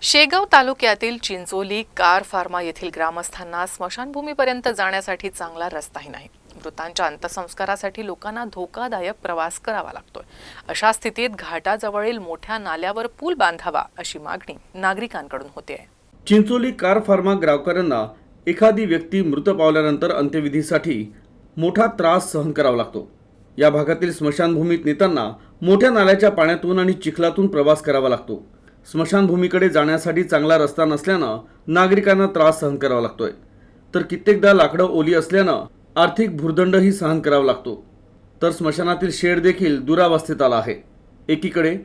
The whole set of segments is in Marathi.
शेगाव तालुक्यातील चिंचोली कार फार्मा येथील ग्रामस्थांना स्मशानभूमीपर्यंत जाण्यासाठी चांगला रस्ताही नाही। मृतांच्या अंत्यसंस्कारासाठी लोकांना धोकादायक प्रवास करावा लागतोय। अशा स्थितीत घाटाजवळील मोठ्या नाल्यावर पूल बांधावा अशी मागणी नागरिकांकडून होते आहे। चिंचोली कार फार्मा ग्राहकांना एखादी व्यक्ती मृत पावल्यानंतर अंत्यविधीसाठी मोठा त्रास सहन करावा लागतो। या भागातील स्मशानभूमीत नेताना मोठ्या नाल्याच्या पाण्यातून आणि चिखलातून प्रवास करावा लागतो। स्मशानभूमीकडे जाण्यासाठी चांगला रस्ता नसल्यानं नागरिकांना त्रास सहन करावा लागतोय, तर कित्येकदा लाकडं ओली असल्यानं आर्थिक भुर्दंडही सहन करावा लागतो। तर स्मशानातील शेड देखील दुरावस्थेत आला आहे। एकीकडे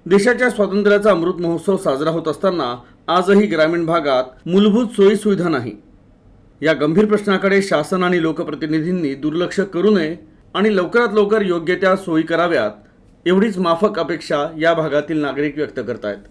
देशाच्या स्वातंत्र्याचा अमृत महोत्सव साजरा होत असताना आजही ग्रामीण भागात मूलभूत सोयी सुविधा नाही। या गंभीर प्रश्नाकडे शासन आणि लोकप्रतिनिधींनी दुर्लक्ष करू नये आणि लवकरात लवकर योग्य त्या सोयी कराव्यात, एवढीच माफक अपेक्षा या भागातील नागरिक व्यक्त करतायत।